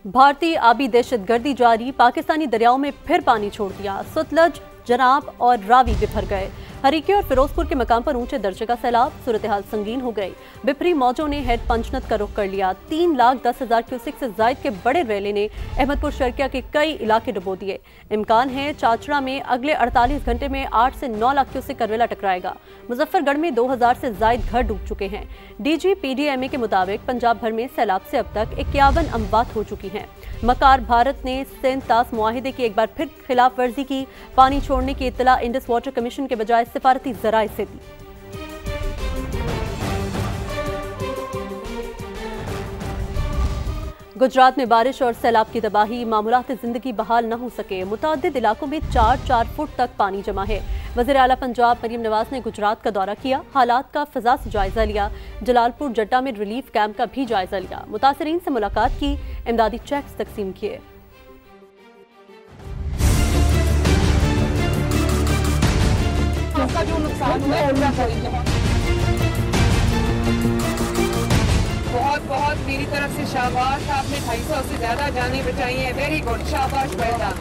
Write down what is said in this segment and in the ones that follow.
भारतीय आबी दहशतगर्दी जारी, पाकिस्तानी दरियाओं में फिर पानी छोड़ दिया। सतलज, जनाब और रावी बिफर गए। हरीके और फिरोजपुर के मकाम पर ऊंचे दर्जे का सैलाब, सूरत हाल संगीन हो गई। बिफरी मौजों ने हेड पंचनत का रुख कर लिया। 3,10,000 क्यूसेक से जायद के बड़े रैले ने अहमदपुर शर्किया के कई इलाके डुबो दिए। इम्कान है चाचड़ा में अगले 48 घंटे में 8 से 9 लाख क्यूसेक का रैला टकराएगा। मुजफ्फरगढ़ में 2,000 से जायद घर डूब चुके हैं। डीजी पीडीएमए के मुताबिक पंजाब भर में सैलाब से अब तक 51 अमवात हो चुकी हैं। मकार भारत ने सेंतास मुआहिदे की एक बार फिर खिलाफ वर्जी की। पानी छोड़ने की इत्तला इंडस वाटर कमीशन के बजाय सिफारती जराए से दी। गुजरात में बारिश और सैलाब की तबाही, मामूलात जिंदगी बहाल न हो सके। मुतअद्दिद इलाकों में 4-4 फुट तक पानी जमा है। वज़ीर आला पंजाब मरियम नवाज ने गुजरात का दौरा किया, हालात का फ़ज़ा से जायजा लिया। जलालपुर जड्डा में रिलीफ कैंप का भी जायजा लिया। मुतासरीन से मुलाकात की, इमदादी चेक्स तकसीम किए। जो नुकसान हुआ है बहुत मेरी तरफ से शाबाश। आपने 250 से ज्यादा जानें बचाई हैं, वेरी गुड, शाबाश बेटा।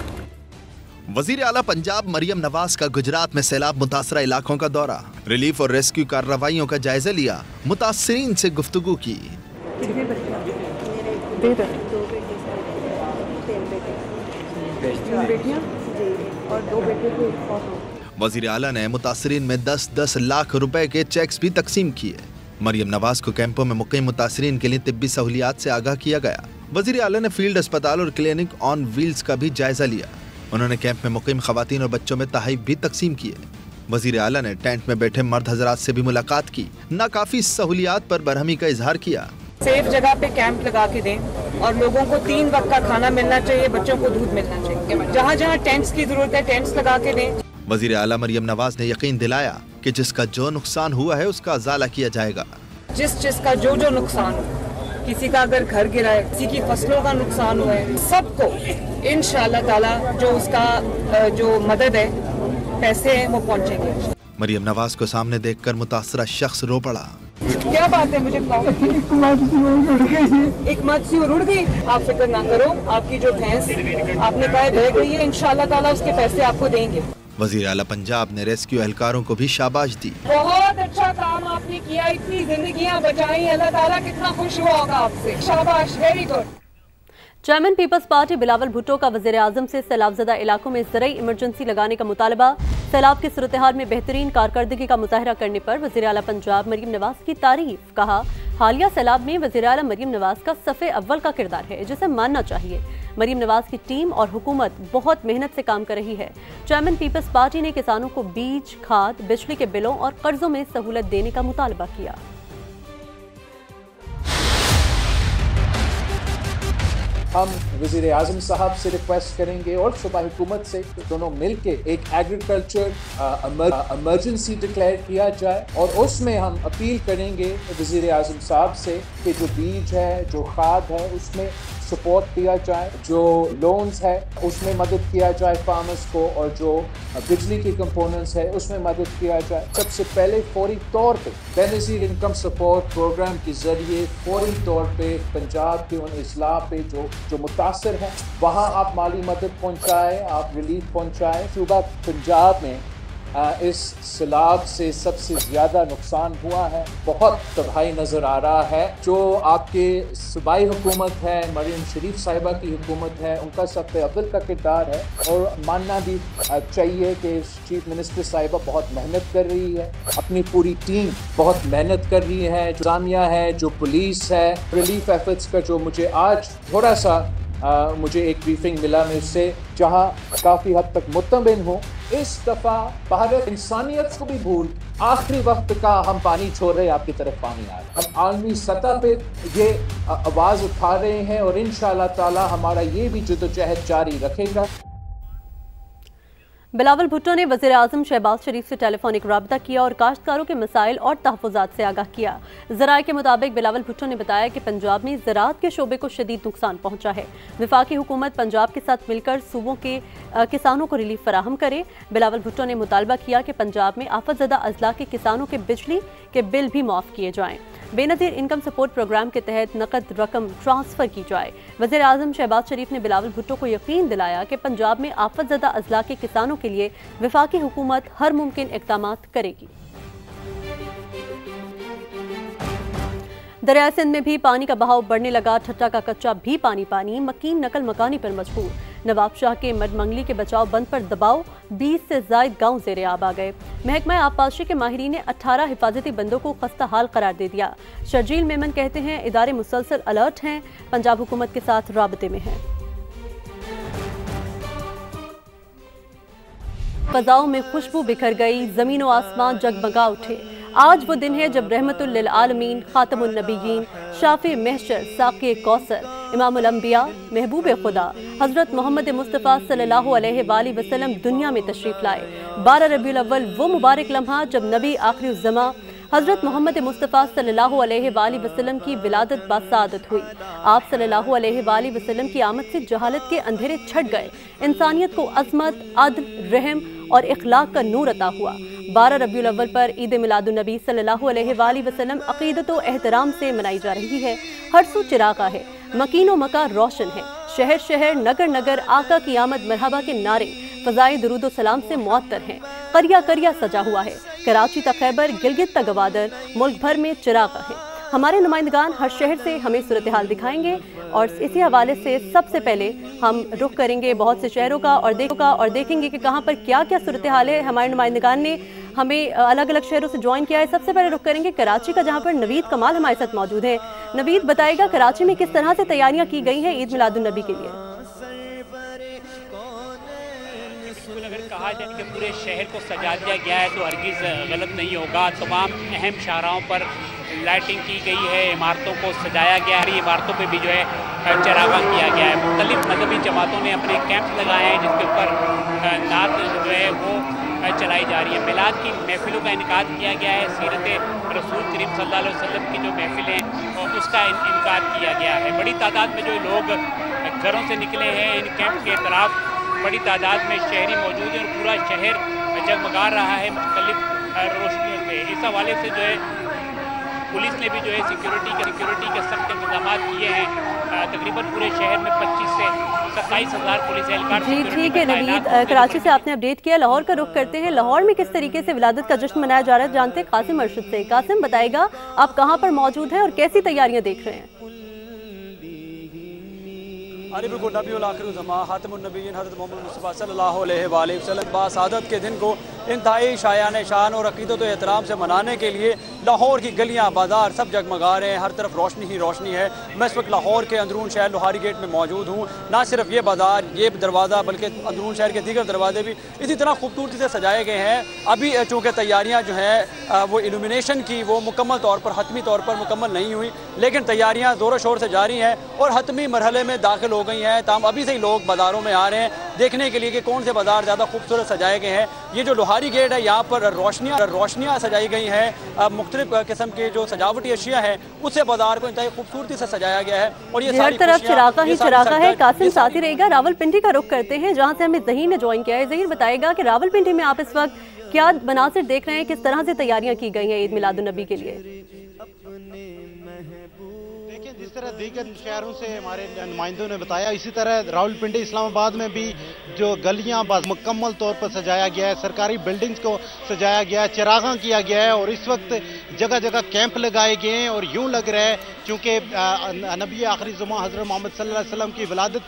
वजीर आला पंजाब मरियम नवाज का गुजरात में सैलाब मुतासरा इलाकों का दौरा, रिलीफ और रेस्क्यू कार्रवाइयों का जायजा लिया, मुतासरीन से गुफ्तगू की। कितने बच्चे? तीन बेटियां और 2 बेटे थे। वजीर आला ने मुतासरीन में 10-10 लाख रुपए के चेक्स भी तकसीम किए। मरियम नवाज को कैंपों में मुकीम मुतासरीन के लिए तिब्बी सहूलियात से आगाह किया गया। वजीर आला ने फील्ड अस्पताल और क्लिनिक ऑन व्हील्स का भी जायजा लिया। उन्होंने कैंप में मुकीम खवातीन और बच्चों में तहफ़ भी तकसीम किए। वजीर आला ने टेंट में बैठे मर्द हजरात से भी मुलाकात की, नाकाफी सहूलियात पर बरहमी का इजहार किया। सेफ जगह पे कैंप लगा के दें और लोगों को 3 वक्त का खाना मिलना चाहिए, बच्चों को दूध मिलना चाहिए। जहाँ जहाँ टेंट्स की जरूरत है टेंट्स लगा के दें। वजीर आला मरियम नवाज ने यकीन दिलाया कि जिसका जो नुकसान हुआ है उसका अजाला किया जाएगा। जिस का जो नुकसान हो, किसी का अगर घर गिरा है, किसी की फसलों का नुकसान हुआ है, सबको इंशाअल्लाह ताला जो उसका जो मदद है, पैसे हैं, वो पहुंचेंगे। मरियम नवाज को सामने देखकर मुतासरा शख्स रो पड़ा। क्या बात है, मुझे बताओ। एक मच्छी उड़ गई। आप फिक्र ना करो, आपकी जो भैंस आपने कहा रह गई है, इंशाअल्लाह ताला उसके पैसे आपको देंगे। वजीर आला पंजाब ने रेस्क्यू एहलकारों को भी शाबाश दी। बहुत अच्छा काम आपने किया, इतनी जिंदगियां बचाई, अल्लाह ताला कितना खुश हुआ होगा आपसे, शाबाश, very good. Chairman peoples party Bilawal Bhutto का वज़ीर आज़म से सैलाबज़दा इलाकों में ज़रई इमरजेंसी लगाने का मुतालबा। सैलाब की सूरत हाल में बेहतरीन कारकर्दगी का मुजाहरा करने पर वज़ीर आला पंजाब मरियम नवाज की तारीफ। कहा, हालिया सैलाब में वज़ीर आला मरियम नवाज का सफ़े अव्वल का किरदार है, जिसे मानना चाहिए। मरियम नवाज की टीम और हुकूमत बहुत मेहनत से काम कर रही है। चेयरमैन पीपल्स पार्टी ने किसानों को बीज, खाद, बिजली के बिलों और कर्जों में सहूलत देने का मुतालबा किया। हम वज़ीर आज़म साहब से रिक्वेस्ट करेंगे और सूबाई हुकूमत से दोनों मिलके एक एग्रीकल्चर इमरजेंसी डिक्लेयर किया जाए और उसमें हम अपील करेंगे वज़ीर आज़म साहब से कि जो बीज है, जो खाद है, उसमें सपोर्ट दिया जाए, जो लोन्स है उसमें मदद किया जाए फार्मर्स को, और जो बिजली के कंपोनेंट्स है उसमें मदद किया जाए। सबसे पहले फौरी तौर पे बेनज़ीर इनकम सपोर्ट प्रोग्राम के ज़रिए फौरी तौर पे पंजाब के उन अजला पे जो मुतासर हैं वहाँ आप माली मदद पहुँचाएँ, आप रिलीफ पहुँचाएँ। सूबा पंजाब में इस सैलाब से सबसे ज़्यादा नुकसान हुआ है, बहुत तबाही नज़र आ रहा है। जो आपके सूबाई हुकूमत है, मरियम शरीफ साहिबा की हुकूमत है, उनका सब अव्वल का किरदार है और मानना भी चाहिए कि चीफ मिनिस्टर साहिबा बहुत मेहनत कर रही है, अपनी पूरी टीम बहुत मेहनत कर रही है, जो जामिया है, जो पुलिस है, रिलीफ एफर्ट्स का जो मुझे आज थोड़ा सा मुझे एक ब्रीफिंग मिला मैं उससे, जहाँ काफ़ी हद तक मुतमिन हूँ। इस दफ़ा भारत इंसानियत को भी भूल आखिरी वक्त का हम पानी छोड़ रहे हैं, आपकी तरफ पानी आ रहा है। हम आलमी सतह पे ये आवाज़ उठा रहे हैं और इंशाअल्लाह ताला हमारा ये भी जद्दोजहद जारी रखेगा। बिलावल भुट्टो ने वज़ीर आज़म शहबाज शरीफ से टेलीफोनिक राब्ता किया और काश्तकारों के मसाइल और तहफ़्फ़ुज़ात से आगाह किया। ज़राए के मुताबिक बिलावल भुट्टो ने बताया कि पंजाब में ज़राअत के शोबे को शदीद नुकसान पहुंचा है। वफाकी हुकूमत पंजाब के साथ मिलकर सूबों के किसानों को रिलीफ फराहम करे। बिलावल भुट्टो ने मुतालबा किया कि पंजाब में आफतज़दा अजला के किसानों के बिजली के बिल भी माफ़ किए जाएँ। बेनज़ीर इनकम सपोर्ट प्रोग्राम के तहत नकद रकम ट्रांसफ़र की जाए। वज़ीर आज़म शहबाज शरीफ ने बिलावल भुट्टो को यकीन दिलाया कि पंजाब में आफतज़दा अजला के किसानों के लिए वफाकी हुकूमत हर मुमकिन इक़दामात करेगी। दरिया सिंध में भी पानी का बहाव बढ़ने लगा। ठट्टा का कच्चा भी पानी। मकीन नकल मकानी पर मजबूर। नवाब शाह के मडमंगली के बचाव बंद पर दबाव। 20 से ज़ायद गांव ज़ेरे आब आ गए। महकमा आबपाशी के माहिरीन ने 18 हिफाजती बंदों को खस्ता हाल करार दे दिया। शर्जील मेमन कहते हैं इदारे मुसलसल अलर्ट हैं, पंजाब हुकूमत के साथ राबते में हैं। फ़ज़ाओं में खुशबू बिखर गई, ज़मीन व आसमान जगमगा उठे। आज वो दिन है जब रहमतुल लिल आलमीन, खातमुन नबीयीन, शाफ़ी महशर, साक़ी कौसर, इमामुल अंबिया, महबूब खुदा हज़रत मोहम्मद मुस्तफ़ा सल्लल्लाहु अलैहि वसल्लम दुनिया में तशरीफ़ लाए। 12 रबीउल अव्वल वो मुबारक लम्हा जब नबी आखिरुज़्ज़मा हज़रत मोहम्मद मुस्तफ़ा सल्लल्लाहु अलैहि वसल्लम की विलादत बासादत हुई। आप सल्लल्लाहु अलैहि वसल्लम की आमद से जहालत के अंधेरे छट गए। इंसानियत को अज़मत, अदल, रहम और इखलाक का नूर अता हुआ। 12 रबीउल अव्वल पर ईद मिलादुन नबी सल्लल्लाहु अलैहि वसल्लम अक़ीदत व एहतराम से मनाई जा रही है। हर सू चिरागा है, मकीनो मका रोशन है। शहर शहर, नगर नगर आका की आमद मरहबा के नारे फ़ज़ाए दुरूद सलाम से मुअत्तर हैं। करिया करिया सजा हुआ है। कराची तक खैबर, गिलगित तक गवादर, मुल्क भर में चिरागा है। हमारे नुमाइंदगान हर शहर से हमें सूरत हाल दिखाएंगे और इसी हवाले से सबसे पहले हम रुख करेंगे बहुत से शहरों का और देखेंगे कि कहाँ पर क्या क्या सूरत हाल है। हमारे नुमाइंदगान ने हमें अलग अलग शहरों से ज्वाइन किया है। सबसे पहले रुख करेंगे कराची का, जहाँ पर नवीद कमाल हमारे साथ मौजूद है। नवीद बताएगा कराची में किस तरह से तैयारियाँ की गई हैं ईद मिलादुन नबी के लिए। अगर कहा जाए कि पूरे शहर को सजा दिया गया है तो हरगिज़ गलत नहीं होगा। तमाम अहम शाहराहों पर लाइटिंग की गई है, इमारतों को सजाया गया है। इमारतों पे भी जो है चरागा किया गया है। मुख्तलिफ मजहबी जमातों ने अपने कैंप लगाए हैं जिसके ऊपर नात जो है वो चलाई जा रही है। मिलाद की महफिलों का इनकाद किया गया है। सीरत रसूल करीम सल्लल्लाहु अलैहि वसल्लम की जो महफिल है उसका इनकाद किया गया है। बड़ी तादाद में जो लोग घरों से निकले हैं इन कैंप के तरफ, बड़ी तादाद में शहरी मौजूद हैं और पूरा शहर जगमगा रहा है मुख्तलिफ रोशनियों से। इस हवाले से जो है पुलिस ने भी जो है सिक्योरिटी के सख्त इंतजाम किए हैं। तकरीबन पूरे शहर में 25 से 27,000 पुलिस एहलकार। जी ठीक है नवीद, कराची से आपने अपडेट किया। लाहौर का रुख करते हैं। लाहौर में किस तरीके से विलादत का जश्न मनाया जा रहा है जानते हैं कासिम अरशद से। कासिम बताएगा आप कहाँ पर मौजूद हैं और कैसी तैयारियाँ देख रहे हैं। बिल्कुल नबीउल आखिरुज़्ज़मा खातमुन नबीयीन हज़रत मोहम्मद मुस्तफ़ा सल्लल्लाहु अलैहि वसल्लम बासादत के दिन को इंतहाई शायान शान और अक़ीदत व एहतराम से मनाने के लिए लाहौर की गलियाँ बाजार सब जगमगा रहे हैं। हर तरफ रोशनी ही रोशनी है। मैं इस वक्त लाहौर के अंदरून शहर लोहारी गेट में मौजूद हूँ। ना सिर्फ ये बाजार, ये दरवाज़ा, बल्कि अंदरून शहर के दीगर दरवाजे भी इसी तरह खूबसूरती से सजाए गए हैं। अभी चूँकि तैयारियाँ जो हैं वो इल्यूमिनेशन की वो मुकम्मल तौर पर, हतमी तौर पर मुकम्मल नहीं हुई, लेकिन तैयारियाँ ज़ोर शोर से जारी हैं और हतमी मरहले में दाखिल हो गई हैं। ताम अभी से ही लोग बाज़ारों में आ रहे हैं देखने के लिए कि कौन से बाज़ार ज़्यादा खूबसूरत सजाए गए हैं। ये जो लोहारी गेट है यहाँ पर रोशनियाँ सजाई गई हैं। मुख्तलिफ किस्म के जो सजावटी अशिया हैं उससे बाजार को इंतहाई खूबसूरती से सजाया गया है और ये हर तरफ चिरागा ही चिरागा है। कासिम साथ ही रहेगा। रावलपिंडी का रुख करते हैं जहाँ से हमें ज़हीर ने ज्वाइन किया है। ज़हीर बताएगा कि रावलपिंडी में आप इस वक्त क्या मनासिर देख रहे हैं, किस तरह से तैयारियाँ की गई हैं ईद मिलादुन नबी के लिए। जिस तरह दीगर शहरों से हमारे नुमाइंदों ने बताया, इसी तरह रावलपिंडी इस्लामाबाद में भी जो गलियां मुकम्मल तौर पर सजाया गया है, सरकारी बिल्डिंग्स को सजाया गया है, चिरागा किया गया है और इस वक्त जगह जगह कैंप लगाए गए हैं। और यूं लग रहा है चूँकि नबी आखिरी ज़ुमा हज़रत मोहम्मद सल्लल्लाहु अलैहि वसल्लम की विलादत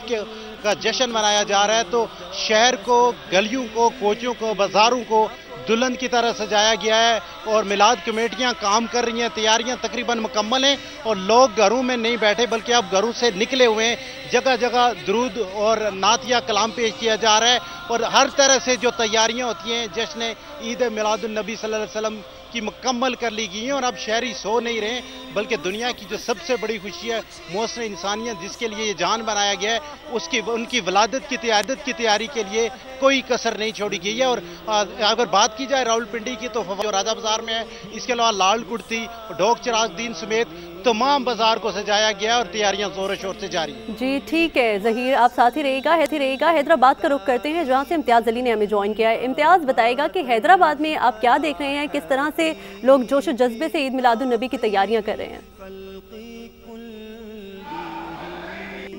का जश्न मनाया जा रहा है, तो शहर को, गलियों को, कोचों को, बाज़ारों को दुल्हन की तरह सजाया गया है और मिलाद कमेटियां काम कर रही हैं। तैयारियां तकरीबन मुकम्मल हैं और लोग घरों में नहीं बैठे बल्कि अब घरों से निकले हुए हैं। जगह जगह दुरूद और नातिया कलाम पेश किया जा रहा है और हर तरह से जो तैयारियां होती हैं जश्न ईद मिलादुन नबी सल्लल्लाहु अलैहि वसल्लम की मुकम्मल कर ली गई हैं और अब शहरी सो नहीं रहे। बल्कि दुनिया की जो सबसे बड़ी खुशी है मौसम इंसानियत जिसके लिए ये जान बनाया गया है, उसकी उनकी वलादत की तैयारी के लिए कोई कसर नहीं छोड़ी गई है। और अगर बात की जाए रावलपिंडी की तो जो राजा बाजार में है, इसके अलावा लाल कुर्ती, ढोक चिराग दीन समेत तमाम बाजार को सजाया गया और तैयारियां जोरों शोर से जारी हैं। जी ठीक है जहीर, आप साथ ही रहेगा। हैदराबाद का रुख करते हैं जहां से इम्तियाज अली ने हमें ज्वाइन किया है। इम्तियाज बताएगा कि हैदराबाद में आप क्या देख रहे हैं, किस तरह से लोग जोश जज्बे से ईद मिलादुन नबी की तैयारियां कर रहे हैं।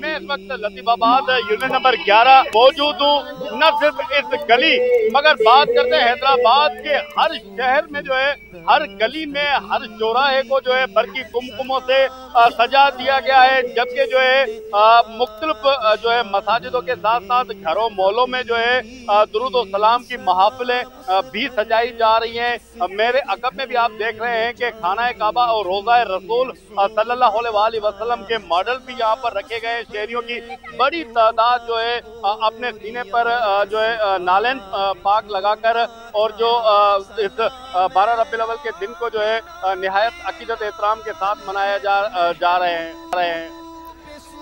मैं इस वक्त लतीफाबाद यूनिट नंबर 11 मौजूद हूँ। न सिर्फ इस गली मगर बात करते हैं हैदराबाद के हर शहर में जो है, हर गली में, हर चौराहे को जो है बरकी कुमकुमों से सजा दिया गया है। जबकि जो है मुख्तलिफ जो है मसाजिदों के साथ साथ घरों मोहल्लों में जो है दुरूद और सलाम की महफिलें भी सजाई जा रही हैं। मेरे अकब में भी आप देख रहे हैं कि खाना काबा और रोज़ा रसूल सल्लल्लाहु अलैहि वसल्लम के मॉडल भी यहाँ पर रखे गए। शहरियों की बड़ी तादाद जो है अपने सीने पर जो है नालन पाक लगाकर और जो इस 12 रबीउल अव्वल के दिन को जो है निहायत अकीदत एहतराम के साथ मनाया जा रहे हैं।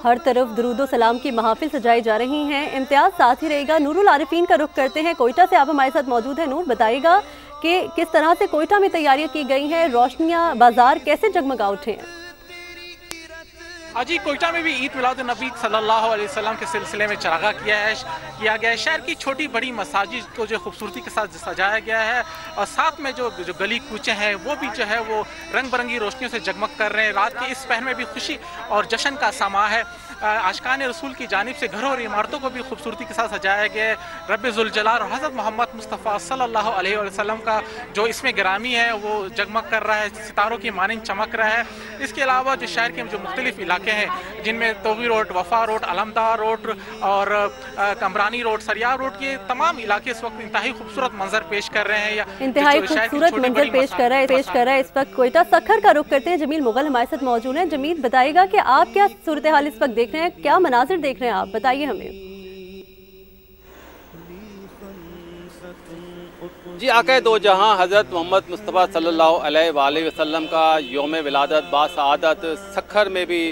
हर तरफ दुरूद सलाम की महफिल सजाई जा रही हैं। इम्तियाज साथ ही रहेगा। नूरुल आरिफीन का रुख करते हैं। कोयटा से आप हमारे साथ मौजूद हैं। नूर बताइएगा कि किस तरह से कोयटा में तैयारियां की गई हैं, रोशनियां, बाजार कैसे जगमगा उठे हैं। जी कोयटा में भी ईद मिलादुन नबी सल्लल्लाहु अलैहि वसल्लम के सिलसिले में चरागा किया गया है। शहर की छोटी बड़ी मसाजिद को जो खूबसूरती के साथ सजाया गया है और साथ में जो गली कूचे हैं वो भी जो है वो रंग बिरंगी रोशनियों से जगमग कर रहे हैं। रात के इस पहर में भी खुशी और जश्न का समा है। आशिकान रसूल की जानिब से घरों और इमारतों को भी खूबसूरती के साथ सजाया गया है। रब्बे ज़ुल जलाल और हज़रत मोहम्मद मुस्तफ़ा सल्लल्लाहु अलैहि वसल्लम का जो इसमें गिरामी है वो जगमग कर रहा है, सितारों की मानिंद चमक रहा है। इसके अलावा जो शहर के जो मुख्तलिफ इलाके हैं जिनमें तोवी रोड, वफा रोड, अलमदार रोड और कमरानी रोड, सरियार रोड, ये तमाम इलाके इस वक्त इंतहाई खूबसूरत मंजर पेश कर रहे हैं। या इंतहाई खूबसूरत मंजर पेश कर रहा है इस वक्त कोयटा। सखर का रुख करते हैं। जमील मुगल हमारे साथ मौजूद हैं। जमील बताइएगा कि आप क्या सूरत हाल इस वक्त देख रहे हैं, क्या मनाजिर देख रहे हैं, आप बताइए हमें। जी आक़ाए दो जहां हज़रत मोहम्मद मुस्तफ़ा सल्लल्लाहु अलैहि वसल्लम का यौम विलादत बासआदत सखर में भी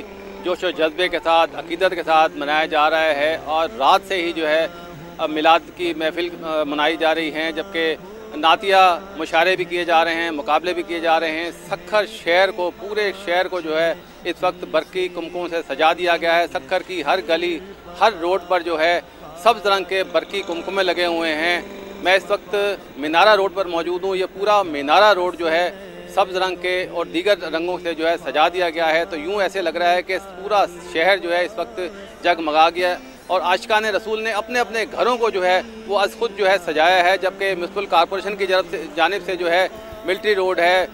जोश व जज्बे के साथ, अकीदत के साथ मनाया जा रहा है और रात से ही जो है मिलाद की महफिल मनाई जा रही हैं। जबकि नातिया मुशारे भी किए जा रहे हैं, मुकाबले भी किए जा रहे हैं। सखर शहर को, पूरे शहर को जो है इस वक्त बरकी कुमकुम से सजा दिया गया है। सखर की हर गली, हर रोड पर जो है सब्ज़ रंग के बरकी कुमकुमे लगे हुए हैं। मैं इस वक्त मीनारा रोड पर मौजूद हूँ। ये पूरा मीनारा रोड जो है सब्ज़ रंग के और दीगर रंगों से जो है सजा दिया गया है। तो यूँ ऐसे लग रहा है कि पूरा शहर जो है इस वक्त जगमगा गया और आशिकान रसूल ने अपने अपने घरों को जो है वो अज खुद जो है सजाया है। जबकि म्युनिसिपल कॉरपोरेशन की जानिब से जो है मिलिट्री रोड है,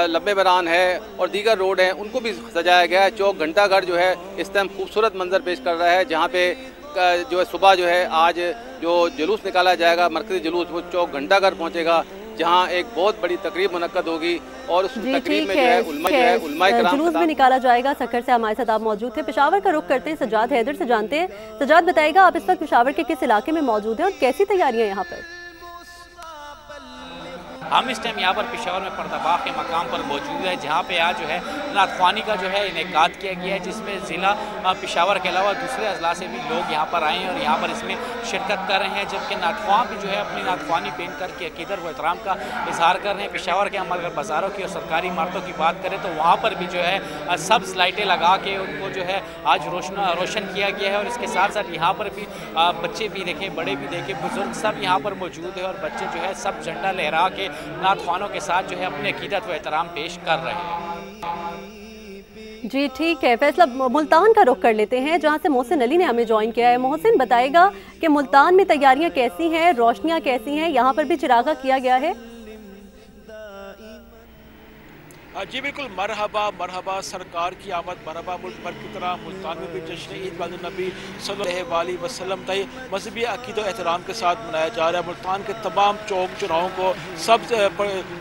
लब्बे बरान है और दीगर रोड हैं, उनको भी सजाया गया है। चौक घंटाघर जो है इस टाइम खूबसूरत मंजर पेश कर रहा है, जहाँ पे जो है सुबह जो है आज जो जुलूस निकाला जाएगा, मरकज़ी जुलूस, वो चौक घंटाघर पहुँचेगा जहाँ एक बहुत बड़ी तकरीब मुनक्कद होगी और उस तकरीब में जो है उलमाए किराम जुलूस भी निकाला जाएगा। सखर से हमारे साथ आप मौजूद थे। पेशावर का रुख करते हैं। सजाद हैदर से जानते हैं। सजाद बताएगा आप इस वक्त पेशावर के किस इलाके में मौजूद हैं और कैसी तैयारियां यहाँ पर। हम इस टाइम यहाँ पर पेशावर में पर्दाबाग के मकाम पर मौजूद है, जहाँ पे आज जो है नातख्वानी का जो है इनेकाद किया गया है, जिसमें ज़िला पेशावर के अलावा दूसरे अजला से भी लोग यहाँ पर आए हैं और यहाँ पर इसमें शिरकत कर रहे हैं। जबकि नातख्वां भी जो है अपनी नातख्वानी पहन करके अकीदत व एहतराम का इजहार कर रहे हैं। पेशावर के हम अगर बाज़ारों की और सरकारी इमारतों की बात करें तो वहाँ पर भी जो है सब्ज़ लाइटें लगा के उनको जो है आज रोशन किया गया है। और इसके साथ साथ यहाँ पर भी बच्चे भी देखें, बड़े भी देखें, बुजुर्ग सब यहाँ पर मौजूद है और बच्चे जो है सब झंडा लहरा के नातख्वानों के साथ जो है अपने अकीदत व एहतराम पेश कर रहे हैं। जी ठीक है। फैसला मुल्तान का रुख कर लेते हैं, जहां से मोहसिन अली ने हमें ज्वाइन किया है। मोहसिन बताएगा कि मुल्तान में तैयारियां कैसी हैं, रोशनियां कैसी हैं, यहाँ पर भी चिरागा किया गया है। जी बिल्कुल, मरहबा सरकार की आमद, मरहबा मुल्क भर की तरह मुल्तान में भी जश्न ईद मिलादुन नबी सल्लल्लाहु अलैहि वसल्लम तय मजहबी अकीदत एहतराम के साथ मनाया जा रहा है। मुल्तान के तमाम चौक चौराहों को सब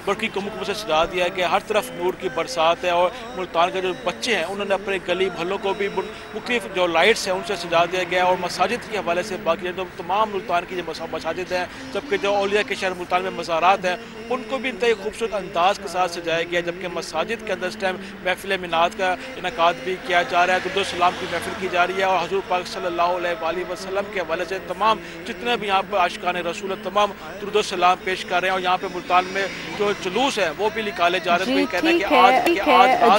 बरकी कुमकुम से सजा दिया गया। हर तरफ नूर की बरसात है और मुल्तान के जो बच्चे हैं उन्होंने अपने गली मोहल्लों को भी मुख्तलिफ जो लाइट्स हैं उनसे सजा दिया गया और मसाजिद के हवाले से बाकी तो तमाम मुल्तान की जो मसाजिद हैं, जबकि जो औलिया के शहर मुल्तान में मज़ारात हैं उनको भी इंतहाई खूबसूरत अंदाज के साथ सजाया गया। जबकि मसाजिद के अंदर इस टाइम महफिल मिनाद का इनकाद भी किया जा रहा है। दुरूद सलाम की महफिल की जा रही है और हुज़ूर पाक सल्लल्लाहु अलैहि वसल्लम के हवाले से तमाम जितने भी यहाँ पर आशिकान रसूल तमाम दुरूद सलाम पेश कर रहे हैं। और यहाँ पे मुल्तान में जो जुलूस है वो भी निकाले जा रहे हैं।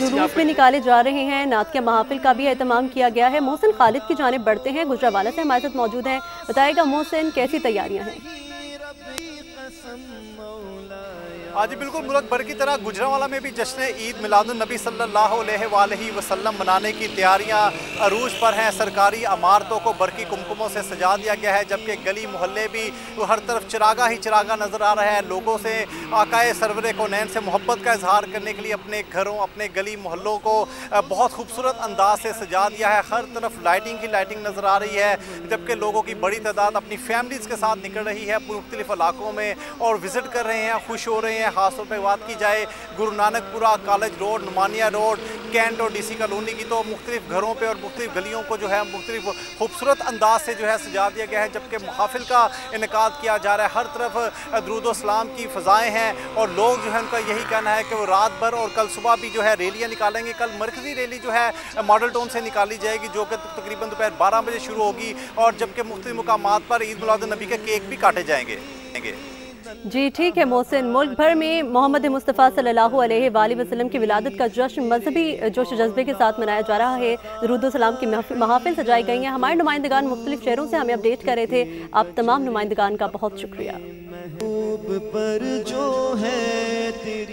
जुलूस में निकाले जा रहे हैं। नातिया महाफिल का भी एहतमाम किया गया है। मोहसिन खालिद की जानिब बढ़ते हैं, गुजरावाला से हमारे साथ मौजूद हैं। बताएगा मोहसिन, कैसी तैयारियां हैं? आज बिल्कुल मुल्क भर की तरह गुजरावाला में भी जश्न ईद मिलादुन नबी सल्लल्लाहु अलैहि वसल्लम मनाने की तैयारियां अरूज पर हैं। सरकारी इमारतों को बरकी कुमकुमों से सजा दिया गया है, जबकि गली मोहल्ले भी हर तरफ चिरागा ही चिरागा नज़र आ रहा है। लोगों से आकाए सरवरे कौनैन से मोहब्बत का इजहार करने के लिए अपने घरों, अपने गली मोहल्लों को बहुत खूबसूरत अंदाज से सजा दिया है। हर तरफ लाइटिंग ही लाइटिंग नज़र आ रही है, जबकि लोगों की बड़ी तादाद अपनी फैमिलीज़ के साथ निकल रही है मुख्तलिफ इलाकों में और विज़िट कर रहे हैं, खुश हो रहे हैं। खास तौर पर बात की जाए Guru Nanakpura, college road, Numaniya road, Cantt और DC कॉलोनी की, तो मुख्तलिफ घरों पे और मुख्तलिफ गलियों को जो है मुख्तलिफ खूबसूरत अंदाज से जो है सजा दिया गया है। जबकि महाफिल का इनकाद किया जा रहा है। हर तरफ दुरूद सलाम की फ़ज़ाएँ हैं और लोग जो है उनका यही कहना है कि वो रात भर और कल सुबह भी जो है रैलियाँ निकालेंगे। कल मरकज़ी रैली जो है मॉडल टाउन से निकाली जाएगी, जो कि तकरीबन दोपहर 12 बजे शुरू होगी। और जबकि मुख्तलिफ मुकामात पर ईद मिलादुन नबी के केक भी काटे जाएंगे। जी ठीक है मोहसिन, मुल्क भर में मोहम्मद मुस्तफ़ा सल्लल्लाहु अलैहि वसल्लम की विलादत का जश्न मजहबी जोश जज्बे के साथ मनाया जा रहा है। दुरूद सलाम की महाफिल सजाई गई हैं। हमारे नुमाइंदगान मुख्तलिफ शहरों से हमें अपडेट कर रहे थे। आप तमाम नुमाइंदगान का बहुत शुक्रिया।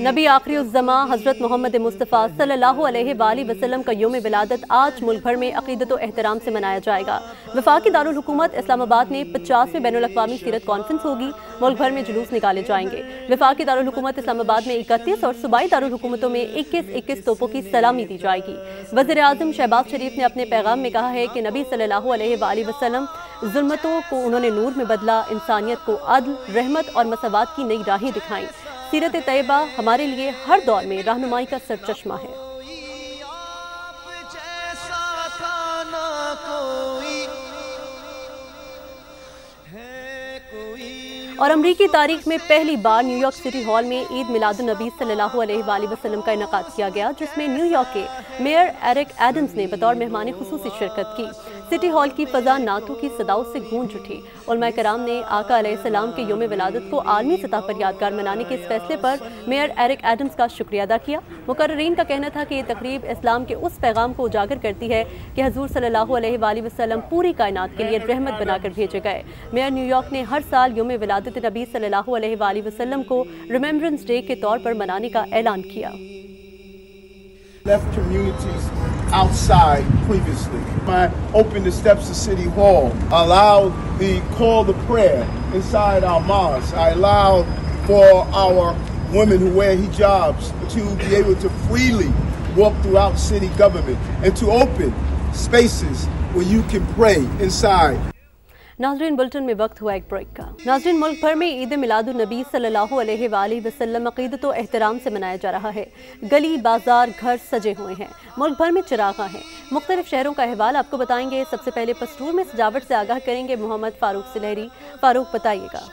नबी आखिरी उज़्ज़मा हज़रत मोहम्मद मुस्तफ़ा सल्लल्लाहु अलैहि वसल्लम का यौम विलादत आज मुल्क भर में अक़ीदत व एहतराम से मनाया जाएगा। वफाकी दारुल हुकूमत इस्लामाबाद में 50वें बैनुल अक़वामी सीरत कॉन्फ्रेंस होगी। मुल्क भर में जुलूस निकाले जाएंगे। वफाकी दारुल हुकूमत इस्लामाबाद में 31 और सूबाई दारुल हुकूमतों में 21 तोपों की सलामी दी जाएगी। वज़ीर आज़म शहबाज शरीफ ने अपने पैगाम में कहा है कि नबी सल्लल्लाहु अलैहि वसल्लम ज़ुल्मतों को उन्होंने नूर में बदला, इंसानियत को अदल, रहमत और मसवात की नई राहें दिखाईं। सीरत तैयबा हमारे लिए हर दौर में रहनुमाई का सरचश्मा है। और अमरीकी तारीख में पहली बार न्यूयॉर्क सिटी हॉल में ईद मिलादुन नबी सल्लल्लाहु अलैहि वसल्लम का इनकाद किया गया, जिसमें न्यूयॉर्क के मेयर एरिक एडम्स ने बतौर मेहमान खुसूसी शिरकत की। सिटी हॉल की फ़ज़ा नातों की सदाओं से गूंज उठी। उलमा कराम ने आका अलैहिस्सलाम के यौम विलादत को आलमी सतह पर यादगार मनाने के इस फैसले पर मेयर एरिक एडम्स का शुक्रिया अदा किया। मुकर्रीरीन का कहना था कि ये तकरीब इस्लाम के उस पैगाम को उजागर करती है कि हज़ूर सल्लल्लाहु अलैहि वसल्लम पूरी कायनात के लिए रहमत बनाकर भेजे गए। मेयर न्यूयॉर्क ने हर साल यौम विलादत नबी सल्लल्लाहु अलैहि वसल्लम को रिमेम्बरेंस डे के तौर पर मनाने का ऐलान किया। Left communities outside previously. I opened the steps of City Hall, allowed the call to prayer inside our mosques. I allowed for our women who wear hijabs to be able to freely walk throughout city government and to open spaces where you can pray inside. नाज़रीन, bulletin में वक्त हुआ एक break का। नाज़रीन, मुल्क भर में ईद मिलादुन नबी सल्लल्लाहु अलैहि वसल्लम अक़ीदत व एहतराम से मनाया जा रहा है। गली, बाजार, घर सजे हुए हैं। मुल्क भर में चिरागा हैं। मुख्तलिफ शहरों का अहवाल आपको बताएंगे। सबसे पहले पसरूर में सजावट से आगाह करेंगे मोहम्मद फ़ारूक सिलहरी। फ़ारूक, बताइएगा।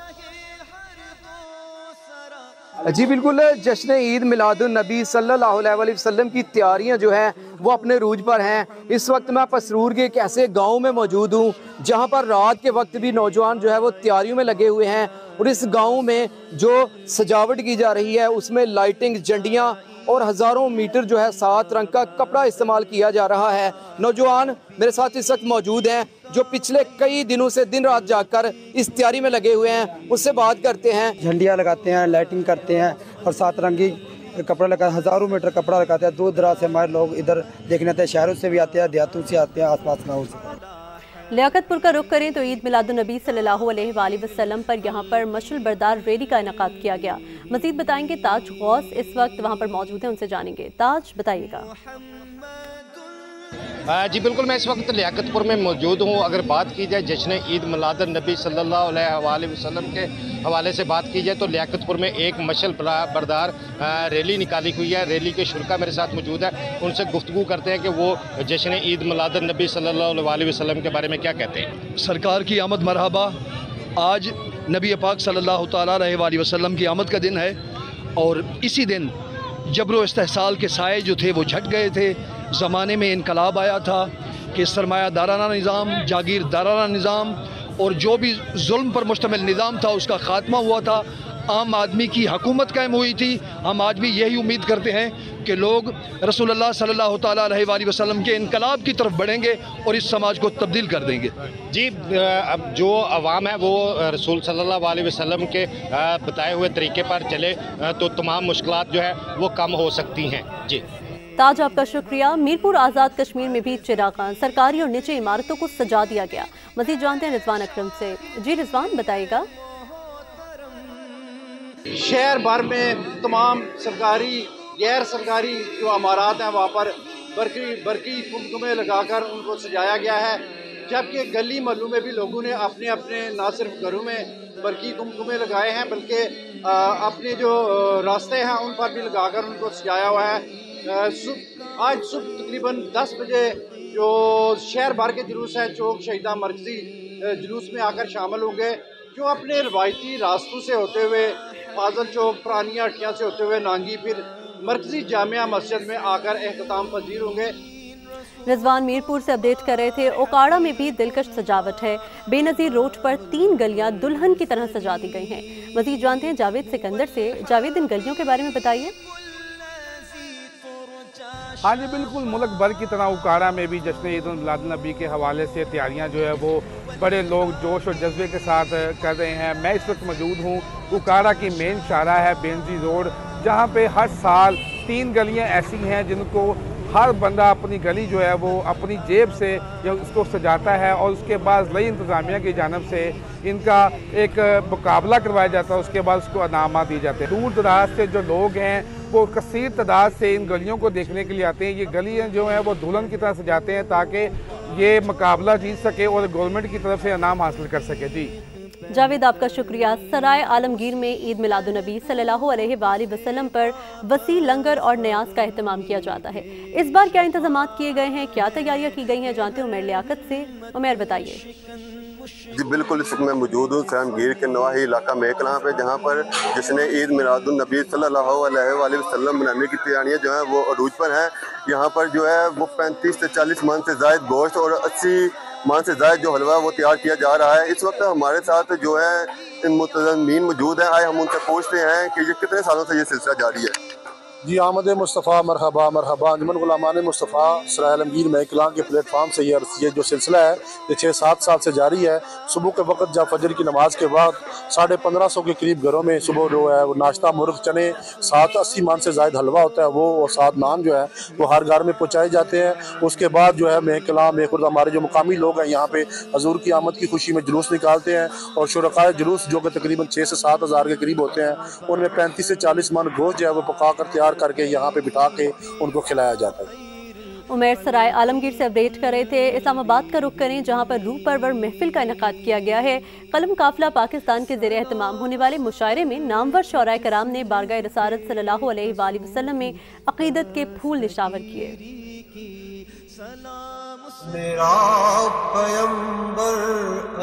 जी बिल्कुल, जश्न ईद मिलादुन नबी सल्लल्लाहु अलैहि वसल्लम की तैयारियां जो हैं वो अपने रूज पर हैं। इस वक्त मैं पसरूर के एक ऐसे गाँव में मौजूद हूँ जहाँ पर रात के वक्त भी नौजवान जो है वो तैयारियों में लगे हुए हैं। और इस गाँव में जो सजावट की जा रही है उसमें लाइटिंग, झंडियाँ और हज़ारों मीटर जो है 7 रंग का कपड़ा इस्तेमाल किया जा रहा है। नौजवान मेरे साथ इस वक्त मौजूद हैं जो पिछले कई दिनों से दिन रात जाकर इस तैयारी में लगे हुए हैं। उससे बात करते हैं। झंडियाँ लगाते हैं, लाइटिंग करते हैं और 7 रंगी कपड़ा लगा, हज़ारों मीटर कपड़ा लगाते हैं। दूर दराज से हमारे लोग इधर देखने आते हैं, शहरों से भी आते हैं, देहातों से आते हैं, आसपास गाँव से। लियाकतपुर का रुख करें तो ईद मिलादुन नबी सल्लल्लाहु अलैहि वसल्लम पर यहाँ पर मशअल बरदार रैली का इनकाद किया गया। मजीद बताएंगे ताज गौस इस वक्त वहाँ पर मौजूद हैं, उनसे जानेंगे। ताज, बताइएगा। जी बिल्कुल, मैं इस वक्त लियाकतपुर में मौजूद हूँ। अगर बात की जाए जश्न ईद मिलादुन नबी सल्लल्लाहु अलैहि वसल्लम के हवाले से बात की जाए तो लियाकतपुर में एक मशअल बरदार रैली निकाली हुई है। रैली के शुरा मेरे साथ मौजूद है, उनसे गुफ्तगू करते हैं कि वो जश्न ईद मिलादुन नबी सल्लल्लाहु अलैहि वसल्लम के बारे में क्या कहते हैं। सरकार की आमद मरहबा। आज नबी पाक सल्लल्लाहु तआला अलैहि वसल्लम की आमद का दिन है और इसी दिन जबरो इस्तेहसाल के साए जो थे वो झट गए थे। ज़माने में इनकलाब आया था कि सरमायादाराना निज़ाम, जागीरदाराना निज़ाम और जो भी जुल्म पर मुश्तमिल निज़ाम था उसका ख़ात्मा हुआ था। आम आदमी की हुकूमत कायम हुई थी। हम आज भी यही उम्मीद करते हैं कि लोग रसूलुल्लाह सल्लल्लाहु तआला अलैहि वसल्लम के इनकलाब की तरफ बढ़ेंगे और इस समाज को तब्दील कर देंगे। जी, अब जो अवाम है वो रसूल सल्लल्लाहु अलैहि वसल्लम के बताए हुए तरीके पर चले तो तमाम मुश्किलात जो है वो कम हो सकती हैं। जी ताज, आपका शुक्रिया। मीरपुर आज़ाद कश्मीर में भी चिरागां सरकारी और निजी इमारतों को सजा दिया गया। मज़ीद जानते हैं रिजवान अकरम से। जी रिजवान, बताइएगा। शहर भर में तमाम सरकारी गैर सरकारी जो इमारत हैं वहाँ पर बरकी कुमकुमे लगाकर उनको सजाया गया है, जबकि गली महलों में भी लोगों ने अपने अपने ना सिर्फ घरों में बरकी कुमकुमे लगाए हैं बल्कि अपने जो रास्ते हैं उन पर भी लगाकर उनको सजाया हुआ है। आज सुबह तकरीबन 10 बजे जो शहर भर के जुलूस है चौक शहीदा मरकजी जुलूस में आकर शामिल होंगे, जो अपने रवायती रास्तों से होते हुए फाजल चौक, पुरानिया हट्टियाँ से होते हुए नांगी फिर मरकजी जामिया मस्जिद में आकर एहतमाम पजीर होंगे। रिजवान मीरपुर से अपडेट कर रहे थे। ओकाड़ा में भी दिलकश सजावट है। बेनज़ीर रोड पर 3 गलियां दुल्हन की तरह सजा दी गई हैं। मज़ीद जानते हैं जावेद सिकंदर से। जावेद, इन गलियों के बारे में बताइए। हाँ जी बिल्कुल, मुल्क भर की तरह उकाड़ा में भी जश्न ईद उल मिलाद नबी के हवाले से तैयारियां जो है वो बड़े लोग जोश और जज्बे के साथ कर रहे हैं। मैं इस वक्त मौजूद हूँ उकाड़ा की मेन शाहरा है बेनज़ीर रोड, जहाँ पे हर साल 3 गलियाँ ऐसी हैं जिनको हर बंदा अपनी गली जो है वो अपनी जेब से उसको सजाता है और उसके बाद ज़िला इंतज़ामिया की जानिब से इनका एक मुकाबला करवाया जाता है। उसके बाद उसको इनामात दिए जाते हैं। दूर दराज से जो लोग हैं वो कसीर तादाद से इन गलियों को देखने के लिए आते हैं। ये गलियाँ जो हैं वो दुल्हन की तरह सजाते हैं ताकि ये मुकाबला जीत सके और गवर्नमेंट की तरफ से इनाम हासिल कर सके। जी जावेद, आपका शुक्रिया। सराय आलमगीर में ईद मिलादुन्नबी सल्लल्लाहु अलैहि वसल्लम पर वसी लंगर और न्याज का एहतमाम किया जाता है। इस बार क्या इंतजाम किए गए हैं, क्या तैयारियां की गई हैं, जानते हैं उमर लियाकत से। उमर, बताइए। जी बिल्कुल, इस वक्त मैं मौजूद हूँ सरायमगीर के नवाही इलाका मेकला पे, जहाँ पर जश्न ईद मिलादुन्नबी सल्लल्लाहु अलैहि वसल्लम मनाने की तैयारियाँ जो हैं वो अरूज पर हैं। यहाँ पर जो है वो 35 से 40 मन से ज़ायद गोश्त और 80 मन से ज़ायद जो हलवा वो तैयार किया जा रहा है। इस वक्त हमारे साथ जो है मुतज़म्मीन मौजूद हैं। आए हम उनसे पूछते हैं कि ये कितने सालों से ये सिलसिला जारी है। जी, आमद मुस्तफ़ा मरहबा मरहबा। अंजुमन गुलामान मुस्तफ़ा सराय आलमगीर में कलां के प्लेटफार्म से ये जो सिलसिला है ये 6-7 साल से जारी है। सुबह के वक्त जब फजर की नमाज के बाद 1550 के करीब घरों में सुबह जो है वो नाश्ता मुर्ग चने, 80 मन से ज़ायद हलवा होता है वो, और 7 नान जो है वो हर घर में पहुँचाए जाते हैं। उसके बाद जो है मेकला मेखुर्द हमारे जो मुकामी लोग हैं यहाँ पे हजूर की आमद की खुशी में जुलूस निकालते हैं और शुरकाए जुलूस जो कि तकरीबन 6 से 7 हज़ार के करीब होते हैं, उनमें 35 से 40 मन गोश्त जो है वो पका कर तैयार करके यहाँ पे बिठा के उनको खिलाया जाता है। उमर सराय आलमगीर से अपडेट कर रहे थे। इस्लामाबाद का रुख करें, जहाँ पर रूह परवर महफिल का इनेकाद किया गया है। कलम काफिला पाकिस्तान के ज़ेरे एहतमाम होने वाले मुशायरे में नामवर शौराए कराम ने बारगाह रसालत सल्लल्लाहु अलैहि वसल्लम में अकीदत के फूल निशावर किए। मेरा पैगंबर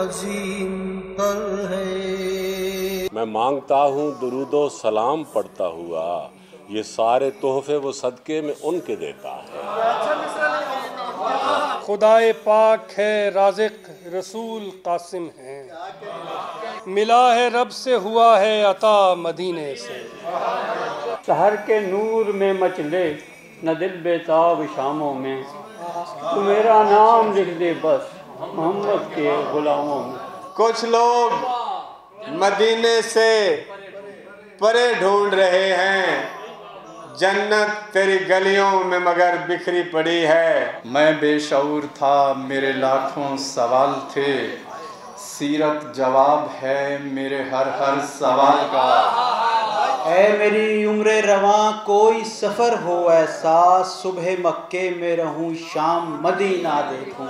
अजीम पर है, मैं मांगता हूँ दुरूदो सलाम पढ़ता हुआ, ये सारे तोहफे वो सदके में उनके देता है। खुदाए पाक है, राज़िक रसूल कासिम है, मिला है रब से हुआ है अता मदीने से। सहर के नूर में मचले न दिल बेताब शामों में, तू मेरा नाम लिख दे बस मोहम्मद के गुलामों में। कुछ लोग मदीने से परे ढूंढ रहे हैं, जन्नत तेरी गलियों में मगर बिखरी पड़ी है। मैं बेशऊर था, मेरे लाखों सवाल थे, सीरत जवाब है मेरे हर सवाल का। ऐ मेरी उम्र रवां कोई सफ़र हो ऐसा, सुबह मक्के में रहूं शाम मदीना देखूं।